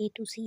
A to Z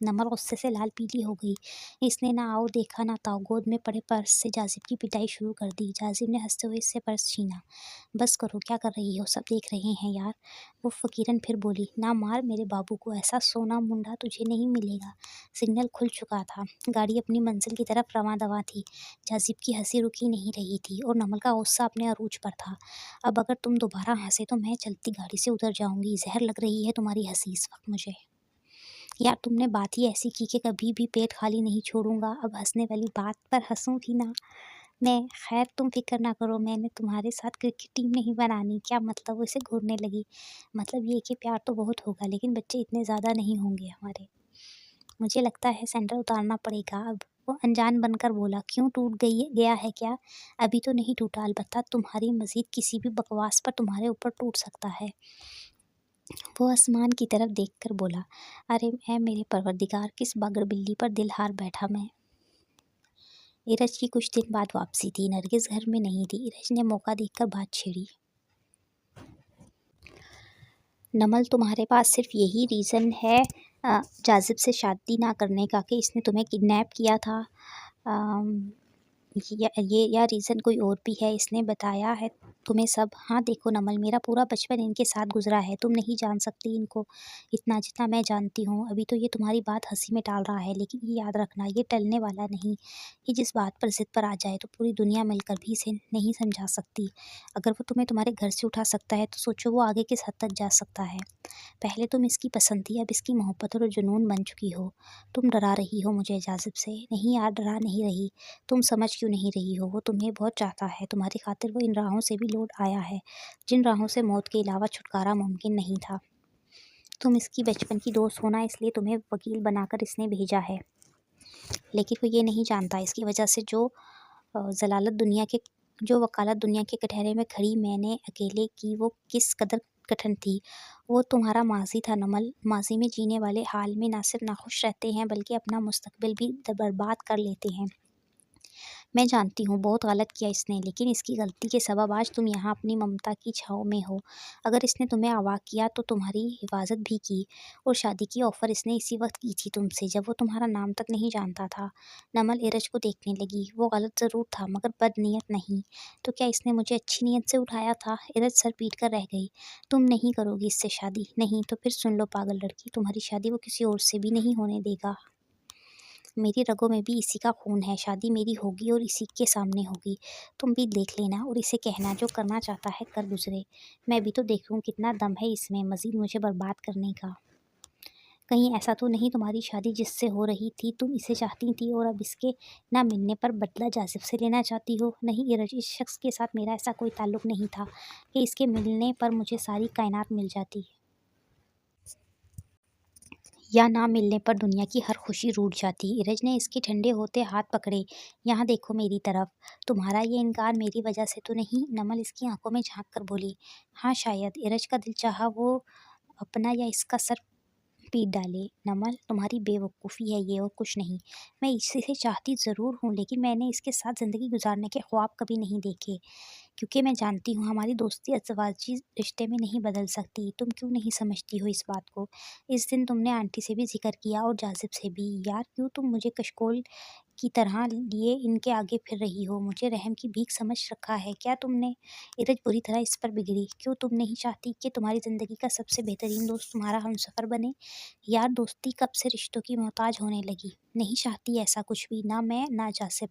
नमल गुस्से से लाल पीली हो गई। इसने ना आओ देखा ना ताओ गोद में पड़े पर्स से जाजिब की पिटाई शुरू कर दी। जाजिब ने हंसते हुए इससे पर्स छीना। बस करो, क्या कर रही हो, सब देख रहे हैं यार। वो फकीरन फिर बोली, ना मार मेरे बाबू को, ऐसा सोना मुंडा तुझे नहीं मिलेगा। सिग्नल खुल चुका था, गाड़ी अपनी मंजिल की तरफ रवां दवा थी। जाजिब की हंसी रुकी नहीं रही थी और नमल का गुस्सा अपने अरूज पर था। अब अगर तुम दोबारा हंसे तो मैं चलती गाड़ी से उतर जाऊंगी। जहर लग रही है तुम्हारी हंसी इस वक्त मुझे। यार तुमने बात ही ऐसी की कि कभी भी पेट खाली नहीं छोड़ूंगा। अब हंसने वाली बात पर हंसूं भी ना मैं। खैर तुम फिक्र ना करो, मैंने तुम्हारे साथ क्रिकेट टीम नहीं बनानी। क्या मतलब? वो इसे घूरने लगी। मतलब ये कि प्यार तो बहुत होगा लेकिन बच्चे इतने ज़्यादा नहीं होंगे हमारे। मुझे लगता है सेंटर उतारना पड़ेगा अब। वो अनजान बनकर बोला, क्यों, टूट गया है क्या? अभी तो नहीं टूटा, अलबत्ता तुम्हारी मजीद किसी भी बकवास पर तुम्हारे ऊपर टूट सकता है। वो आसमान की तरफ देखकर बोला, अरे ऐ मेरे परवरदिगार, किस बागड़ बिल्ली पर दिल हार बैठा मैं। इरज की कुछ दिन बाद वापसी थी। नरगिस घर में नहीं थी। इरज ने मौका देखकर बात छेड़ी, नमल तुम्हारे पास सिर्फ यही रीज़न है जाजिब से शादी ना करने का कि इसने तुम्हें किडनैप किया था? अम, या रीज़न कोई और भी है? इसने बताया है तुम्हें सब? हाँ देखो नमल, मेरा पूरा बचपन इनके साथ गुजरा है। तुम नहीं जान सकती इनको इतना जितना मैं जानती हूँ। अभी तो ये तुम्हारी बात हंसी में टाल रहा है लेकिन ये याद रखना, ये टलने वाला नहीं। ये जिस बात पर ज़िद पर आ जाए तो पूरी दुनिया मिलकर भी इसे नहीं समझा सकती। अगर वो तुम्हें तुम्हारे घर से उठा सकता है तो सोचो वो आगे किस हद तक जा सकता है। पहले तुम इसकी पसंद थी, अब इसकी मोहब्बत और जुनून बन चुकी हो। तुम डरा रही हो मुझे जाजिब से। नहीं यार, डरा नहीं रही। तुम समझ क्यों नहीं रही हो? वो तुम्हें बहुत चाहता है। तुम्हारी खातिर वो इन राहों से भी लौट आया है जिन राहों से मौत के अलावा छुटकारा मुमकिन नहीं था। तुम इसकी बचपन की दोस्त होना, इसलिए तुम्हें वकील बनाकर इसने भेजा है। लेकिन वो ये नहीं जानता इसकी वजह से जलालत दुनिया के जो वकालत दुनिया के कटहरे में खड़ी मैंने अकेले की, वो किस कदर कठिन थी। वो तुम्हारा माजी था नमल। माजी में जीने वाले हाल में ना सिर्फ नाखुश रहते हैं बल्कि अपना मुस्तकबिल भी बर्बाद कर लेते हैं। मैं जानती हूँ बहुत गलत किया इसने, लेकिन इसकी गलती के सबब आज तुम यहाँ अपनी ममता की छाँव में हो। अगर इसने तुम्हें अगवा किया तो तुम्हारी हिफाजत भी की, और शादी की ऑफ़र इसने इसी वक्त की थी तुमसे, जब वो तुम्हारा नाम तक नहीं जानता था। नमल इरज को देखने लगी। वो गलत ज़रूर था मगर बदनीयत नहीं। तो क्या इसने मुझे अच्छी नीयत से उठाया था? इरज सर पीट कर रह गई। तुम नहीं करोगी इससे शादी? नहीं तो फिर सुन लो पागल लड़की, तुम्हारी शादी वो किसी और से भी नहीं होने देगा। मेरी रगों में भी इसी का खून है। शादी मेरी होगी और इसी के सामने होगी। तुम भी देख लेना और इसे कहना जो करना चाहता है कर गुजरे। मैं भी तो देख लूँ कितना दम है इसमें मज़ीद मुझे बर्बाद करने का। कहीं ऐसा तो नहीं तुम्हारी शादी जिससे हो रही थी तुम इसे चाहती थी और अब इसके ना मिलने पर बदला जाजिब से लेना चाहती हो? नहीं इरज, इस शख्स के साथ मेरा ऐसा कोई ताल्लुक़ नहीं था कि इसके मिलने पर मुझे सारी कायनात मिल जाती, या ना मिलने पर दुनिया की हर खुशी रूठ जाती। इरज ने इसके ठंडे होते हाथ पकड़े। यहाँ देखो मेरी तरफ। तुम्हारा ये इनकार मेरी वजह से तो नहीं? नमल इसकी आंखों में झांक कर बोली। हाँ शायद। इरज का दिल चाहा वो अपना या इसका सर पीट डाले। नमल तुम्हारी बेवकूफ़ी है ये और कुछ नहीं। मैं इसे चाहती ज़रूर हूँ लेकिन मैंने इसके साथ ज़िंदगी गुजारने के ख्वाब कभी नहीं देखे, क्योंकि मैं जानती हूँ हमारी दोस्ती अज़वाजी रिश्ते में नहीं बदल सकती। तुम क्यों नहीं समझती हो इस बात को? इस दिन तुमने आंटी से भी ज़िक्र किया और जाजिब से भी। यार क्यों तुम मुझे कशकोल की तरह लिए इनके आगे फिर रही हो? मुझे रहम की भीख समझ रखा है क्या तुमने? इरज बुरी तरह इस पर बिगड़ी। क्यों तुम नहीं चाहती कि तुम्हारी ज़िंदगी का सबसे बेहतरीन दोस्त तुम्हारा हमसफ़र बने? यार दोस्ती कब से रिश्तों की मोहताज होने लगी? नहीं चाहती ऐसा कुछ भी, ना मैं ना जासिब।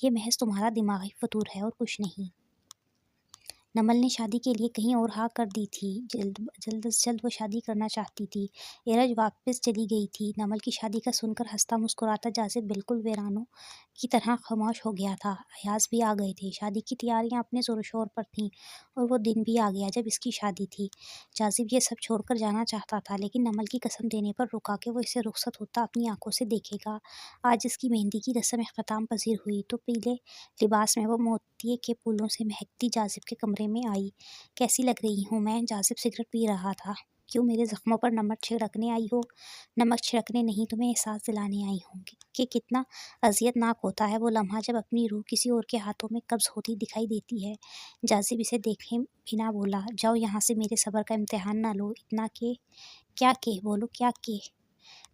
ये महज तुम्हारा दिमागी फतूर है और कुछ नहीं। नमल ने शादी के लिए कहीं और हाँ कर दी थी। जल्द से जल्द वो शादी करना चाहती थी। इरज वापस चली गई थी। नमल की शादी का सुनकर हंसता मुस्कुराता जासिब बिल्कुल वीरानों की तरह खामोश हो गया था। अयाज भी आ गए थे। शादी की तैयारियां अपने ज़ोर शोर पर थीं और वो दिन भी आ गया जब इसकी शादी थी। जासिब ये सब छोड़कर जाना चाहता था लेकिन नमल की कसम देने पर रुका कि वो इसे रुखसत होता अपनी आंखों से देखेगा। आज इसकी मेहंदी की रस्म अख्ताम पजीर हुई तो पीले लिबास में वो मोतिये के फूलों से महकती जाजिब के कमरे में आई। कैसी लग रही हूँ मैं? जाजिब सिगरेट पी रहा था। क्यों मेरे ज़ख्मों पर नमक छिड़कने आई हो? नमक छिड़कने नहीं, तुम्हें एहसास दिलाने आई हूँ कि कितना अज़ियतनाक होता है वो लम्हा जब अपनी रूह किसी और के हाथों में कब्ज़ होती दिखाई देती है। जाजिब इसे देखे बिना बोला, जाओ यहाँ से, मेरे सब्र का इम्तिहान ना लो। इतना के क्या के बोलो, क्या के?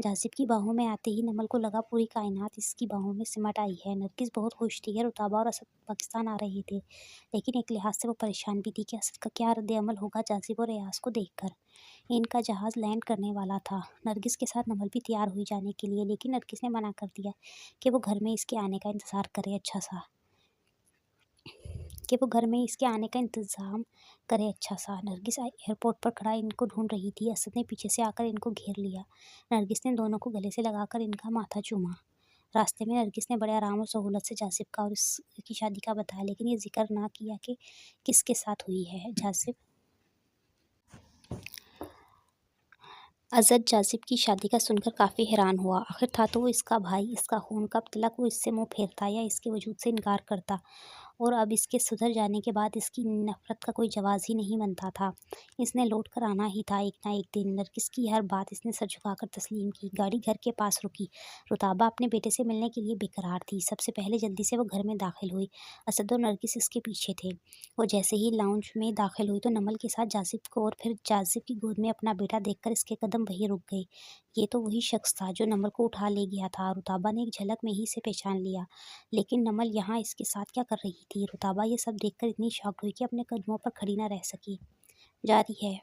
जाजिब की बाहों में आते ही नमल को लगा पूरी कायनात इसकी बाहों में सिमट आई है। नरगिस बहुत खुश थी। रुताबा और असद पाकिस्तान आ रहे थे, लेकिन एक लिहाज से वो परेशान भी थी कि असद का क्या रद्द-ए-अमल होगा जाजिब और एयाज को देखकर। इनका जहाज़ लैंड करने वाला था। नरगिस के साथ नमल भी तैयार हुई जाने के लिए, लेकिन नरगिस ने मना कर दिया कि वो घर में इसके आने का इंतज़ार करे अच्छा सा। नरगिस एयरपोर्ट पर खड़ा इनको ढूंढ रही थी। असद ने पीछे से आकर इनको घेर लिया। नरगिस ने दोनों को गले से लगाकर इनका माथा चूमा। रास्ते में नरगिस ने बड़े आराम और सहूलत से जाजिब का और इसकी शादी का बताया, लेकिन ये जिक्र ना किया कि किसके साथ हुई है। असद जाजिब की शादी का सुनकर काफ़ी हैरान हुआ। आखिर था तो वो इसका भाई, इसका खून, कब तलक वो इससे मुंह फेरता या इसके वजूद से इनकार करता, और अब इसके सुधर जाने के बाद इसकी नफ़रत का कोई जवाज़ ही नहीं बनता था। इसने लौट कर आना ही था एक ना एक दिन। नरगिस की हर बात इसने सर झुकाकर तस्लीम की। गाड़ी घर के पास रुकी। रुताबा अपने बेटे से मिलने के लिए बेकरार थी। सबसे पहले जल्दी से वो घर में दाखिल हुई। असद और नरगिस इसके पीछे थे। वो जैसे ही लाउंज में दाखिल हुई तो नमल के साथ जाजिब को और फिर जाजिब की गोद में अपना बेटा देखकर इसके कदम वहीं रुक गए। ये तो वही शख्स था जो नमल को उठा ले गया था। रुताबा ने एक झलक में ही इसे पहचान लिया, लेकिन नमल यहाँ इसके साथ क्या कर रही थी? रुताबा ये सब देखकर इतनी शॉक्ड हुई कि अपने कदमों पर खड़ी न रह सकी। जारी है।